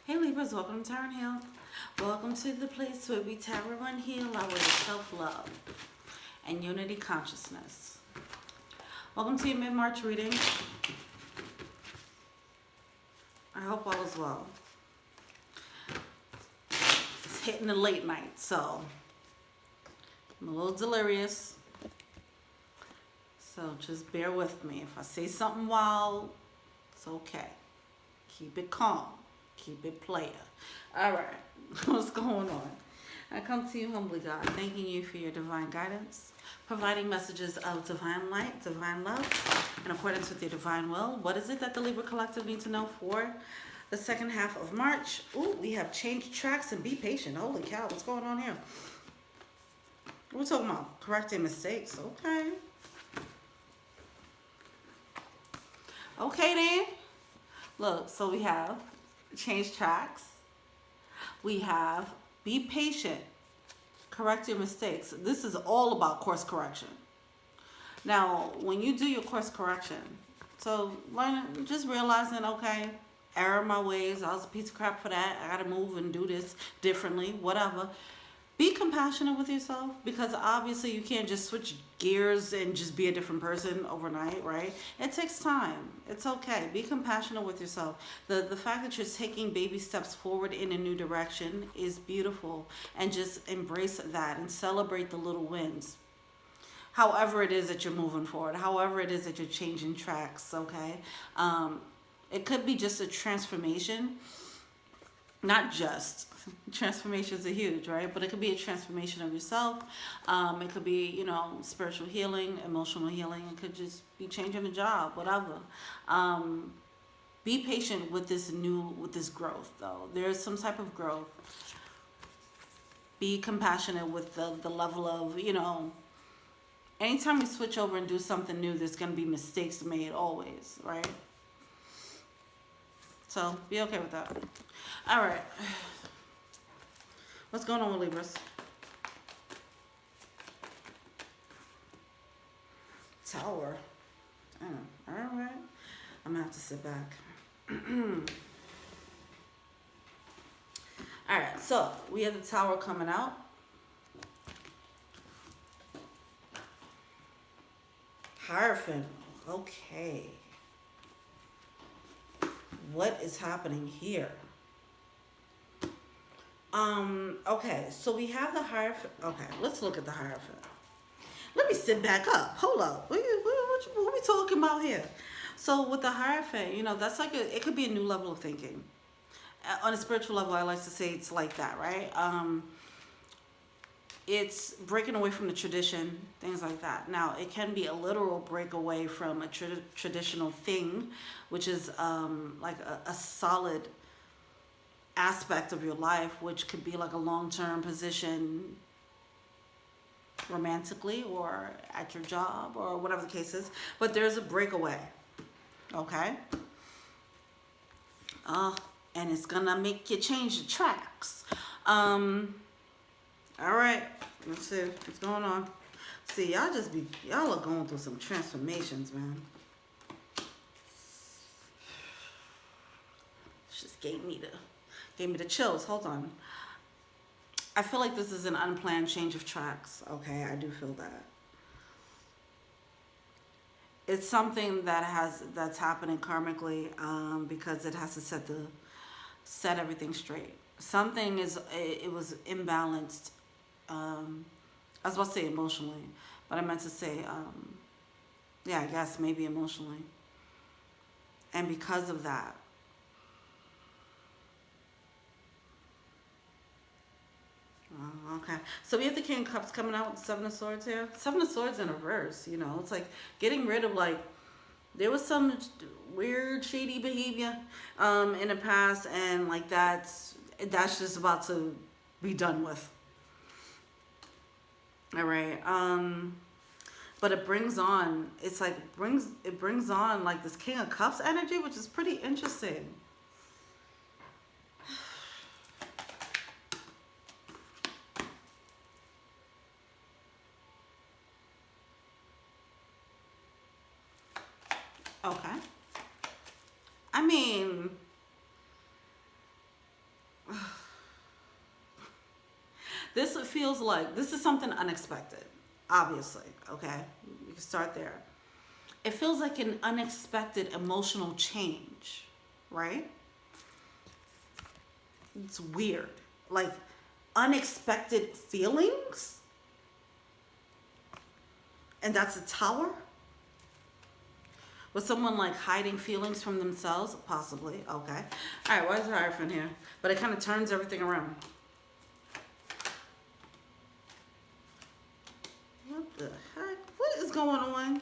Hey Libras, welcome to Tarot and Heal. Welcome to the place where we tarot and heal our way to self-love and unity consciousness. Welcome to your mid-March reading. I hope all is well. It's hitting the late night, so I'm a little delirious. So just bear with me. If I say something wild, it's okay. Keep it calm. Keep it player. All right. What's going on? I come to you humbly, God, thanking you for your divine guidance, providing messages of divine light, divine love, in accordance with your divine will. What is it that the Libra Collective needs to know for the second half of March? Ooh, we have changed tracks and be patient. Holy cow, what's going on here? We're talking about correcting mistakes. Okay. Okay, then. Look, so we have change tracks. We have be patient, correct your mistakes. This is all about course correction. Now, when you do your course correction, so learn, just realizing, okay, error my ways, I was a piece of crap for that, I gotta move and do this differently, whatever. Be compassionate with yourself, because obviously you can't just switch gears and just be a different person overnight, right? It takes time. It's okay. Be compassionate with yourself. The fact that you're taking baby steps forward in a new direction is beautiful, and just embrace that and celebrate the little wins. However it is that you're moving forward, however it is that you're changing tracks, okay? It could be just a transformation. Not just transformations are huge, right? But it could be a transformation of yourself. It could be, you know, spiritual healing, emotional healing. It could just be changing a job, whatever. Be patient with this growth, though. There's some type of growth. Be compassionate with the level of, you know, anytime you switch over and do something new, there's going to be mistakes made always, right? So be okay with that. All right. What's going on with Libras? Tower. Oh, all right. I'm going to have to sit back. All right. So we have the Tower coming out. Hierophant. Okay. What is happening here? Okay, so we have the Hierophant. Okay, let's look at the Hierophant. Let me sit back up. Hold up. What are we talking about here? So with the Hierophant, you know, that's like it could be a new level of thinking. On a spiritual level, I like to say it's like that, right? It's breaking away from the tradition, things like that. Now, it can be a literal breakaway from a traditional thing, which is like a solid aspect of your life, which could be like a long-term position romantically or at your job or whatever the case is. But there's a breakaway, okay? And it's gonna make you change the tracks. All right, let's see what's going on. See, y'all are going through some transformations, man. Just gave me the chills. Hold on. I feel like this is an unplanned change of tracks. Okay, I do feel that. It's something that's happening karmically, because it has to set everything straight. Something it was imbalanced. I was about to say emotionally, but I meant to say, yeah, I guess maybe emotionally. And because of that, okay. So we have the King of Cups coming out with the Seven of Swords here. Seven of Swords in reverse, you know. It's like getting rid of, like, there was some weird, shady behavior in the past, and like that's just about to be done with. All right. But it brings on, it brings on like this King of Cups energy, which is pretty interesting. Okay. I mean, This feels like this is something unexpected, obviously. Okay, you can start there. It feels like an unexpected emotional change, right? It's weird, like unexpected feelings, and that's a Tower. Was someone like hiding feelings from themselves? Possibly. Okay. All right. Why is the Hierophant here? But it kind of turns everything around. What the heck? What is going on?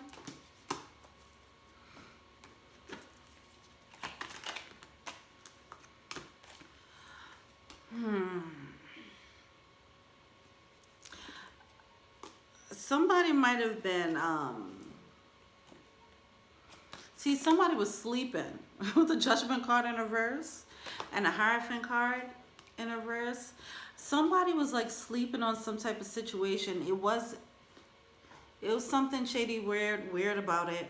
Somebody might have been, see, somebody was sleeping with the Judgment card in reverse and a Hierophant card in reverse. Somebody was like sleeping on some type of situation. It was something shady, weird about it.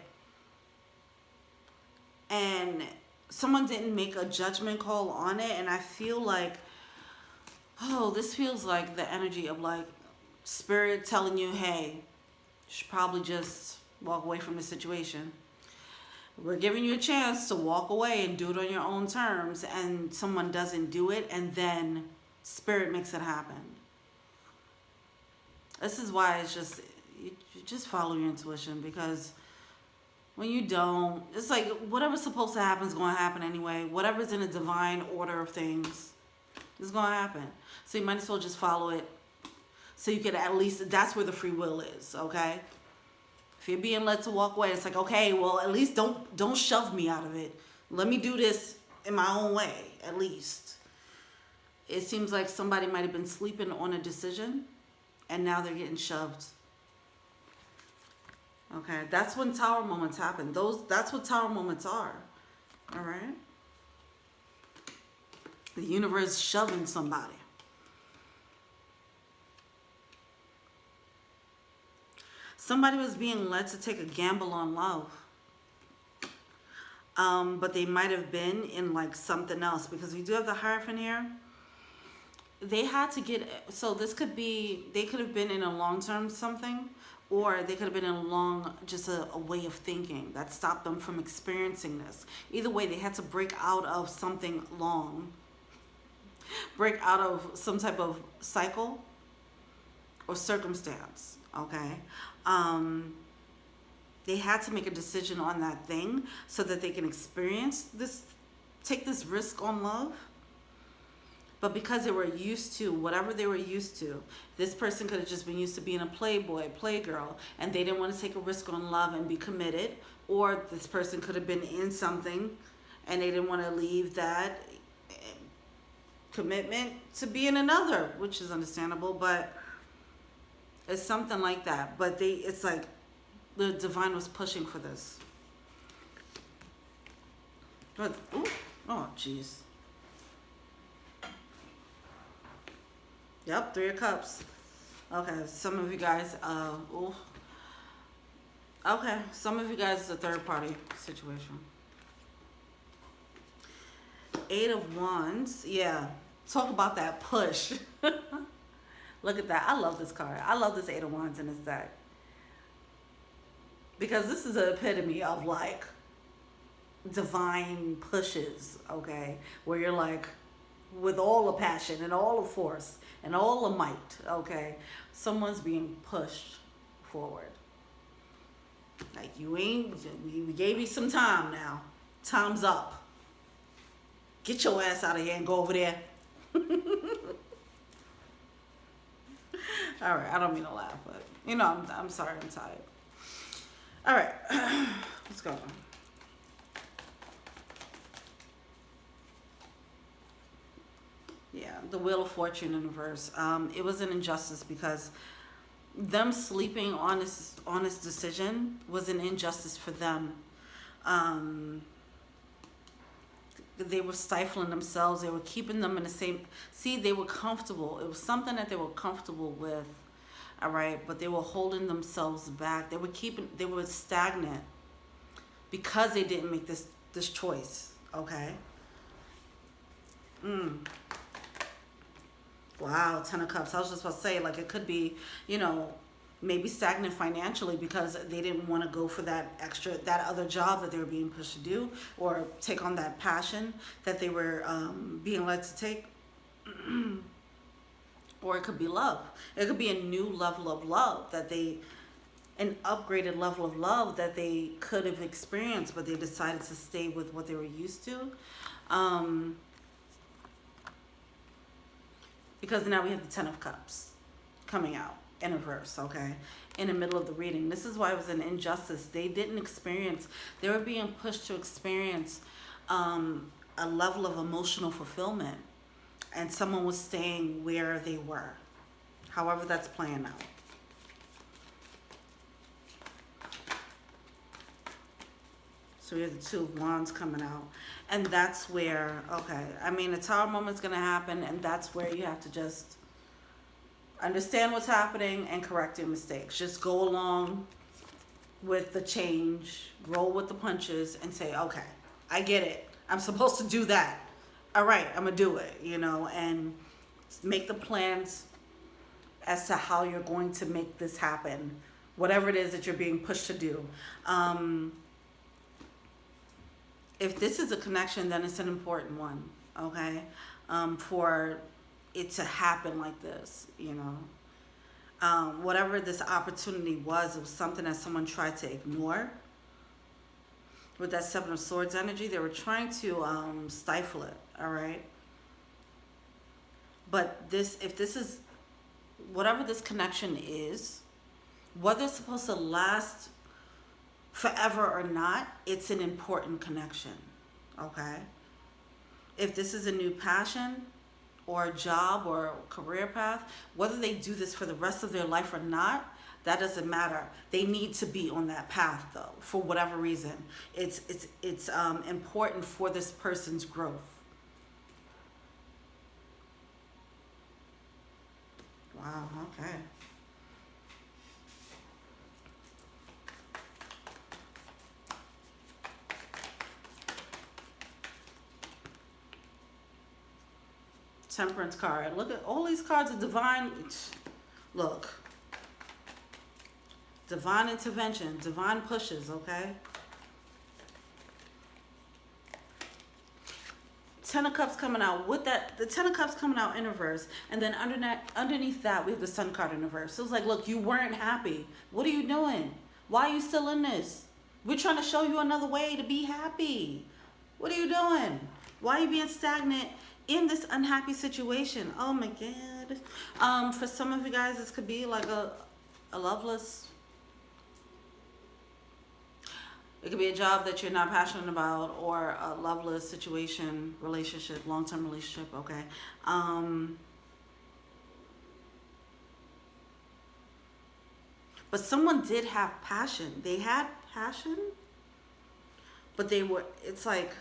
And someone didn't make a judgment call on it. And I feel like, oh, this feels like the energy of like Spirit telling you, hey, you should probably just walk away from the situation. We're giving you a chance to walk away and do it on your own terms, and someone doesn't do it, and then Spirit makes it happen. This is why it's just, you just follow your intuition, because when you don't, it's like whatever's supposed to happen is going to happen anyway. Whatever's in a divine order of things is going to happen. So you might as well just follow it. So you could at least, that's where the free will is, okay? If you're being led to walk away, it's like, okay, well, at least don't shove me out of it. Let me do this in my own way, at least. It seems like somebody might have been sleeping on a decision, and now they're getting shoved. Okay, that's when Tower moments happen. That's what Tower moments are, all right? The universe shoving somebody. Somebody was being led to take a gamble on love. But they might have been in like something else, because we do have the Hierophant here. They had to get, so this could be, they could have been in a long-term something, or they could have been in a way of thinking that stopped them from experiencing this. Either way, they had to break out of something long. Break out of some type of cycle or circumstance, okay? They had to make a decision on that thing so that they can experience this, take this risk on love. But because they were used to whatever they were used to, this person could have just been used to being a playboy, playgirl, and they didn't want to take a risk on love and be committed. Or this person could have been in something and they didn't want to leave that commitment to be in another, which is understandable, but it's something like that. But it's like the divine was pushing for this. Good. Ooh. Oh, jeez. Yep, 3 of Cups. Okay, some of you guys, ooh. Okay, some of you guys is a third party situation. 8 of Wands, yeah. Talk about that push. Look at that. I love this card. I love this 8 of Wands in this deck. Because this is the epitome of like divine pushes, okay? Where you're like, with all the passion and all the force and all the might, okay? Someone's being pushed forward. Like we gave you some time now. Time's up. Get your ass out of here and go over there. All right, I don't mean to laugh, but you know, I'm sorry, I'm tired. All right, let's go. Yeah, the Wheel of Fortune in reverse. It was an injustice because them sleeping on this decision was an injustice for them. They were stifling themselves. They were keeping them in the same. See, they were comfortable. It was something that they were comfortable with. All right, but they were holding themselves back. They were stagnant because they didn't make this choice. Okay. Wow, Wow, Ten of Cups. I was just about to say, like, it could be, you know, maybe stagnant financially because they didn't want to go for that other job that they were being pushed to do, or take on that passion that they were being led to take. Or it could be love. It could be a new level of love an upgraded level of love that they could have experienced, but they decided to stay with what they were used to. Because now we have the Ten of Cups coming out in reverse, okay, in the middle of the reading. This is why it was an injustice. They didn't experience, they were being pushed to experience a level of emotional fulfillment, and someone was staying where they were. However that's playing out. So we have the Two of Wands coming out. And that's where, okay, I mean, a tower moment's going to happen, and that's where you have to just understand what's happening and correct your mistakes. Just go along with the change, roll with the punches, and say, okay, I get it. I'm supposed to do that. All right, I'm going to do it, you know, and make the plans as to how you're going to make this happen, whatever it is that you're being pushed to do. If this is a connection, then it's an important one, okay? For it to happen like this, you know. Whatever this opportunity was, it was something that someone tried to ignore. With that Seven of Swords energy, they were trying to stifle it, all right? But if this is, whatever this connection is, whether it's supposed to last forever or not, it's an important connection, okay? If this is a new passion or a job or a career path, whether they do this for the rest of their life or not, that doesn't matter. They need to be on that path, though, for whatever reason. It's important for this person's growth. Wow, okay. Temperance card. Look at all these cards of divine. Look. Divine intervention. Divine pushes, okay? Ten of Cups coming out. With that, the Ten of Cups coming out in reverse. And then underneath that, we have the Sun card in reverse. So it's like, look, you weren't happy. What are you doing? Why are you still in this? We're trying to show you another way to be happy. What are you doing? Why are you being stagnant in this unhappy situation? Oh my God. For some of you guys, this could be like a loveless. It could be a job that you're not passionate about, or a loveless situation, relationship, long-term relationship, okay? But someone did have passion. They had passion, but it's like,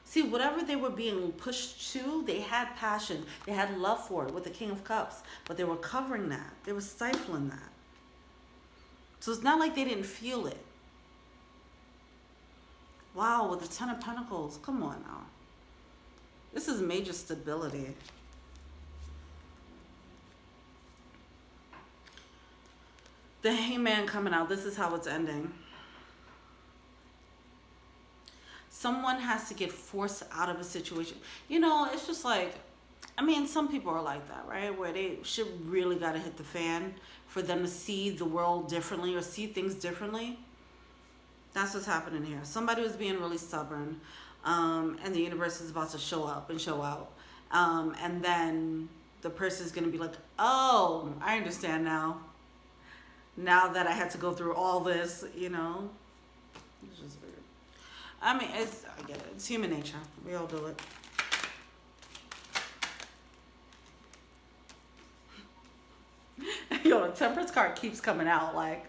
see, whatever they were being pushed to, they had passion. They had love for it with the King of Cups, but they were covering that. They were stifling that. So it's not like they didn't feel it. Wow, with the Ten of Pentacles. Come on now. This is major stability. The Hangman coming out. This is how it's ending. Someone has to get forced out of a situation. You know, it's just like, I mean, some people are like that, right? Where they should really got to hit the fan for them to see the world differently or see things differently. That's what's happening here. Somebody was being really stubborn, and the universe is about to show up and show out. And then the person's going to be like, oh, I understand now. Now that I had to go through all this, you know. It's just weird. I mean, I get it. It's human nature. We all do it. Yo, the Temperance card keeps coming out like,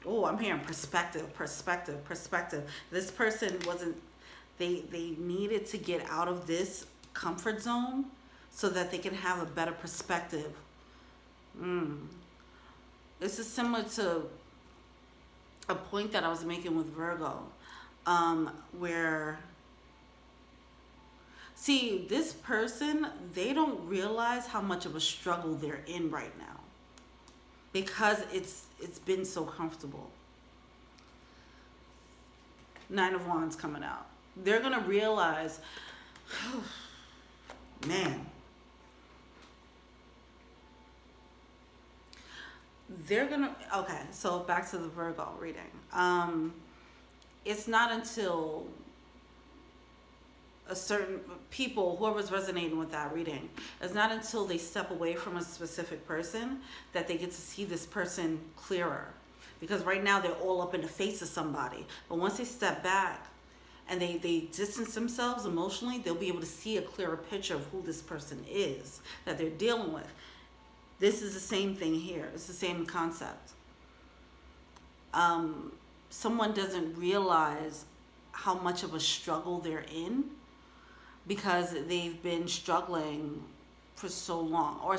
oh, I'm hearing perspective. This person wasn't, they needed to get out of this comfort zone so that they can have a better perspective. This is similar to a point that I was making with Virgo, where See, this person, they don't realize how much of a struggle they're in right now because it's been so comfortable. Nine of Wands coming out. They're going to realize, man, they're going to, okay, so back to the Virgo reading. It's not until a certain people, whoever's resonating with that reading, it's not until they step away from a specific person that they get to see this person clearer. Because right now they're all up in the face of somebody. But once they step back and they distance themselves emotionally, they'll be able to see a clearer picture of who this person is that they're dealing with. This is the same thing here. It's the same concept. Someone doesn't realize how much of a struggle they're in because they've been struggling for so long, or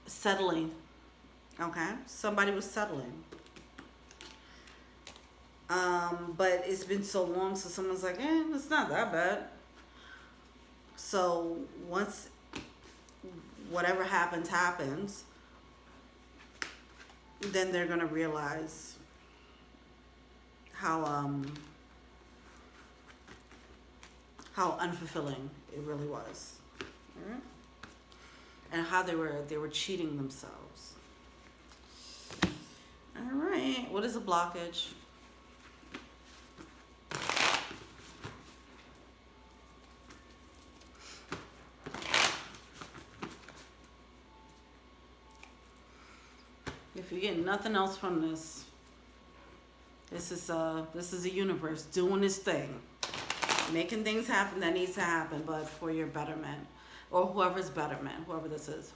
settling. Okay, somebody was settling. But it's been so long, so someone's like, it's not that bad. So once whatever happens, then they're gonna realize how unfulfilling it really was. All right? And how they were cheating themselves. All right, what is a blockage? If you get nothing else from this, this is a universe doing its thing, making things happen that needs to happen, but for your betterment, or whoever's betterment, whoever this is.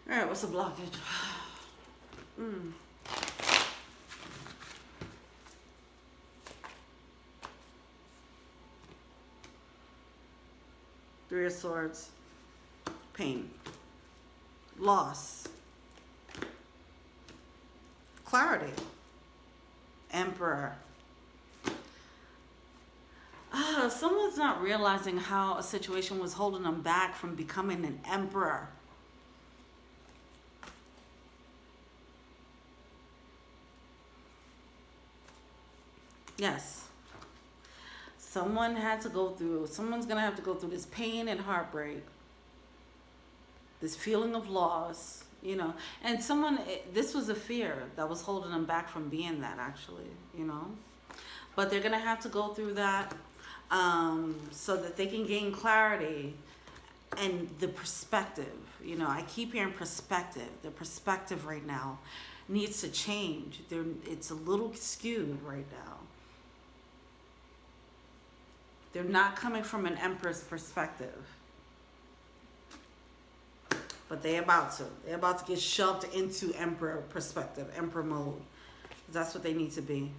All right, what's the blockage? Three of Swords, pain, loss, clarity, Emperor. Someone's not realizing how a situation was holding them back from becoming an emperor. Yes. Someone's gonna have to go through this pain and heartbreak, this feeling of loss, and this was a fear that was holding them back from being that, actually, but they're gonna have to go through that, so that they can gain clarity and the perspective. I keep hearing perspective. The perspective right now needs to change. It's a little skewed right now. They're not coming from an empress perspective. But they're about to. They're about to get shoved into emperor perspective, emperor mode. That's what they need to be.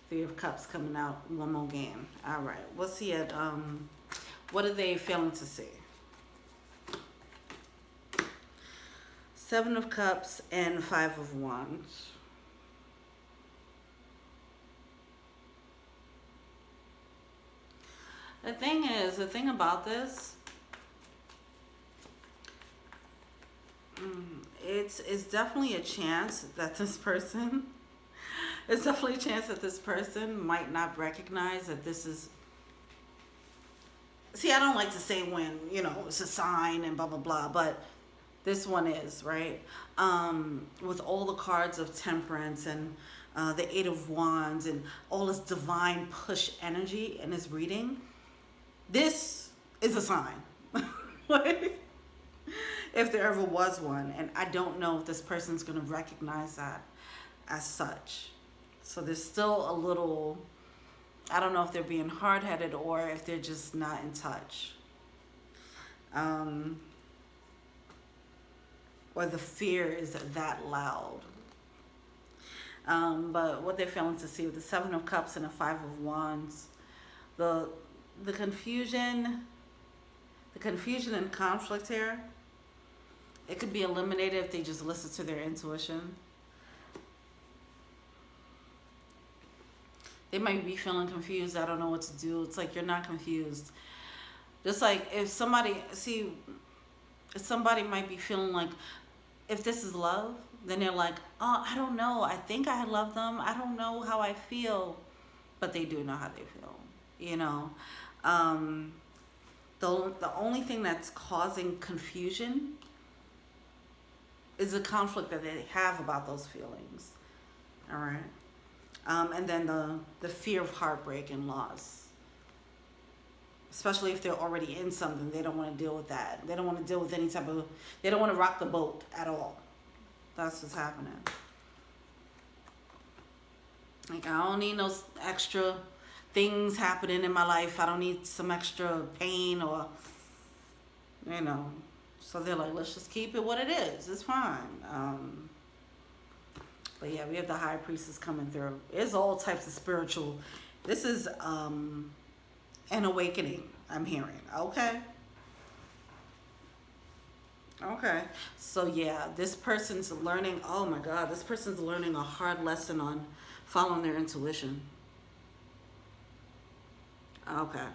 Three of Cups coming out. One more game. All right. What's he at? What are they failing to see? Seven of Cups and Five of Wands. The thing about this, it's definitely a chance that this person, might not recognize that this is, see, I don't like to say when, it's a sign and blah, blah, blah, but this one is, right? With all the cards of Temperance and the Eight of Wands and all this divine push energy in his reading, this is a sign. Like, if there ever was one. And I don't know if this person's going to recognize that as such. So there's still a little, I don't know if they're being hard-headed or if they're just not in touch. Or the fear is that loud. But what they're failing to see with the Seven of Cups and the Five of Wands, the confusion The confusion and conflict here, it could be eliminated if they just listen to their intuition. They might be feeling confused. I don't know what to do. It's like you're not confused. Just like if somebody, see, if somebody might be feeling like, if this is love, then they're like, oh, I don't know. I think I love them. I don't know how I feel. But they do know how they feel, you know. The only thing that's causing confusion is the conflict that they have about those feelings. All right. And then the fear of heartbreak and loss. Especially if they're already in something, they don't want to deal with that. They don't want to deal with any type of, they don't want to rock the boat at all. That's what's happening. Like, I don't need no extra things happening in my life. I don't need some extra pain or, you know. So they're like, let's just keep it what it is. It's fine. But yeah, we have the High Priestess coming through. It's all types of spiritual. This is an awakening, I'm hearing. Okay. Okay. So yeah, this person's learning, oh my God, this person's learning a hard lesson on following their intuition. Okay.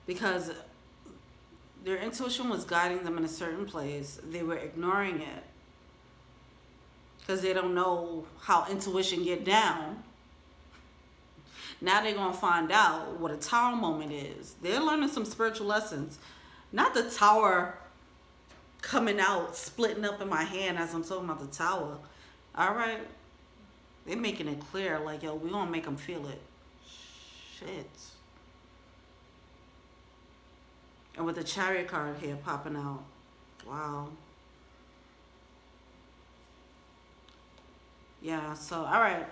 Because their intuition was guiding them in a certain place. They were ignoring it because they don't know how intuition get down. Now they're going to find out what a tower moment is. They're learning some spiritual lessons. Not the tower coming out, splitting up in my hand as I'm talking about the tower. All right. They're making it clear, like, yo, we're going to make them feel it. Shit. And with the Chariot card here popping out. Wow. Yeah, so, all right.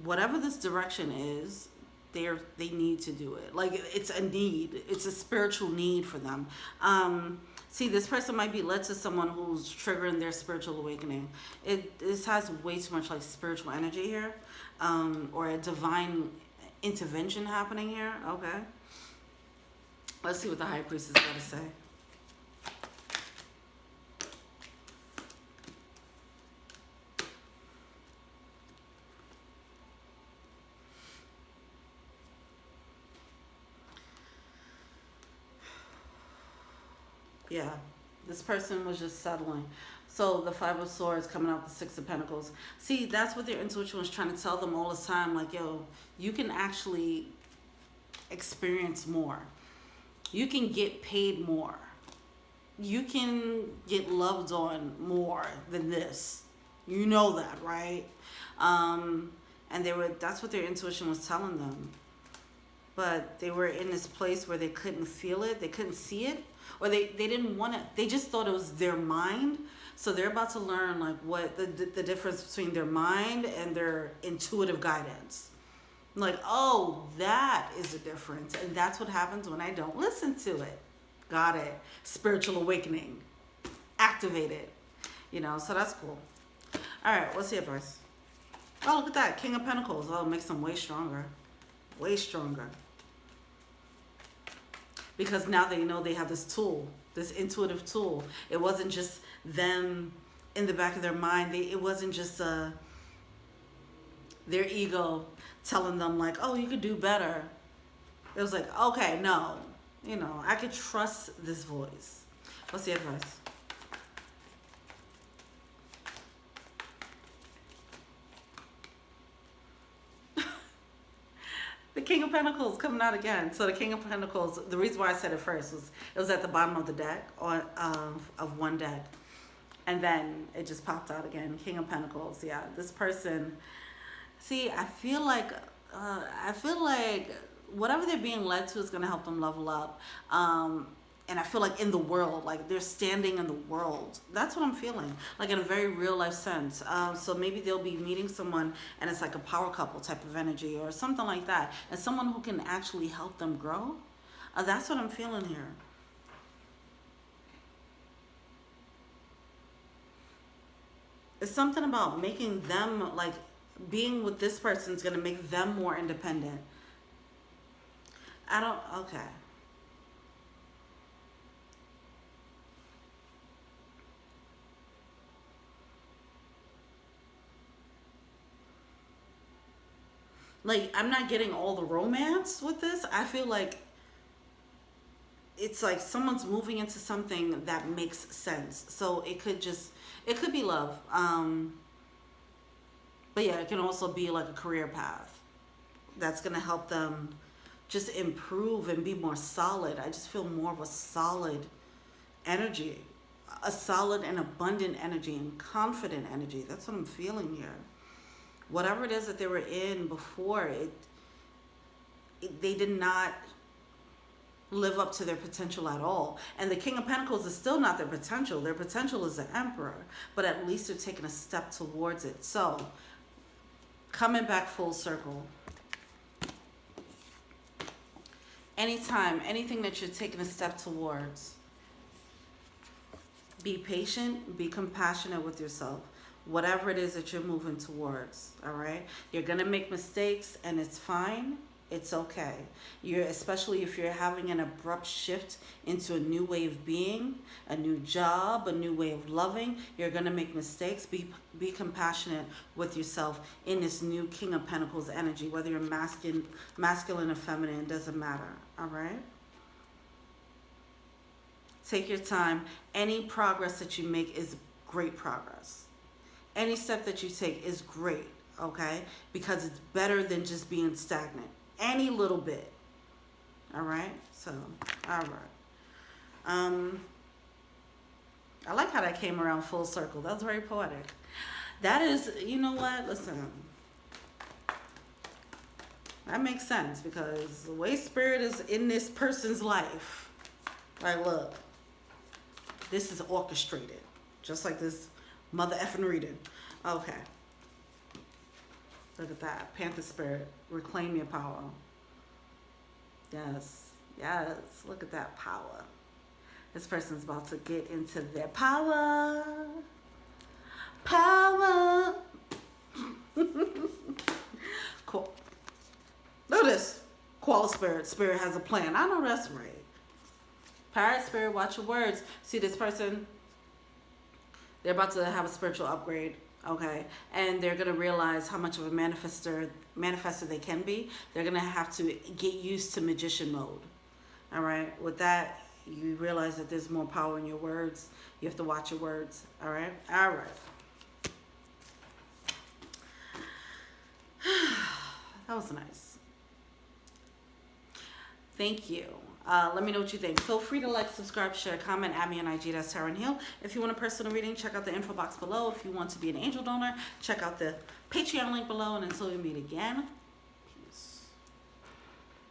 Whatever this direction is, they need to do it. Like, it's a need. It's a spiritual need for them. See, this person might be led to someone who's triggering their spiritual awakening. This has way too much, like, spiritual energy here. Or a divine intervention happening here. Okay. Let's see what the High Priestess got to say. Yeah, this person was just settling. So the Five of Swords coming out, the Six of Pentacles. See, that's what their intuition was trying to tell them all the time. Like, yo, you can actually experience more. You can get paid more. You can get loved on more than this. You know that, right? And that's what their intuition was telling them. But they were in this place where they couldn't feel it. They couldn't see it. Or they didn't want it. They just thought it was their mind. So they're about to learn, like, what the difference between their mind and their intuitive guidance. Like, oh, that is a difference. And that's what happens when I don't listen to it. Got it. Spiritual awakening. Activated. You know, so that's cool. All right, what's the advice? Oh, look at that. King of Pentacles. Oh, it makes them way stronger. Way stronger. Because now they know they have this tool, this intuitive tool. It wasn't just them in the back of their mind. It wasn't just their ego telling them, like, oh, you could do better. It was like, okay, no. You know, I could trust this voice. What's the advice? The King of Pentacles coming out again. So the King of Pentacles, the reason why I said it first was it was at the bottom of the deck, or of one deck. And then it just popped out again. King of Pentacles. Yeah, this person. See, I feel like whatever they're being led to is going to help them level up. And I feel like in the world, like they're standing in the world. That's what I'm feeling, like in a very real life sense. So maybe they'll be meeting someone and it's like a power couple type of energy or something like that. And someone who can actually help them grow. That's what I'm feeling here. It's something about making them like being with this person is going to make them more independent. Okay. Like, I'm not getting all the romance with this. I feel like it's like someone's moving into something that makes sense. So it could be love. But yeah, it can also be like a career path that's going to help them just improve and be more solid. I just feel more of a solid energy, a solid and abundant energy and confident energy. That's what I'm feeling here. Whatever it is that they were in before, they did not live up to their potential at all. And the King of Pentacles is still not their potential. Their potential is the Emperor, but at least they're taking a step towards it. So, coming back full circle. Anytime, anything that you're taking a step towards, be patient, be compassionate with yourself. Whatever it is that you're moving towards, all right? You're going to make mistakes, and it's fine. It's okay. Especially if you're having an abrupt shift into a new way of being, a new job, a new way of loving. You're going to make mistakes. Be compassionate with yourself in this new King of Pentacles energy, whether you're masculine or feminine, it doesn't matter, all right? Take your time. Any progress that you make is great progress. Any step that you take is great, okay? Because it's better than just being stagnant. Any little bit. All right? So, all right. I like how that came around full circle. That's very poetic. That is, you know what? Listen. That makes sense because the way spirit is in this person's life. Like, look. This is orchestrated. Just like this mother effing reading. Okay. Look at that. Panther spirit. Reclaim your power. Yes. Yes. Look at that power. This person's about to get into their power. Power. Cool. Look at this. Koala spirit. Spirit has a plan. I know that's right. Parrot spirit, watch your words. See this person? They're about to have a spiritual upgrade, okay? And they're going to realize how much of a manifester they can be. They're going to have to get used to magician mode, all right? With that, you realize that there's more power in your words. You have to watch your words, all right? All right. That was nice. Thank you. Let me know what you think. Feel free to like, subscribe, share, comment, add me on IG. That's Tara and Hill. If you want a personal reading, check out the info box below. If you want to be an angel donor, check out the Patreon link below. And until we meet again,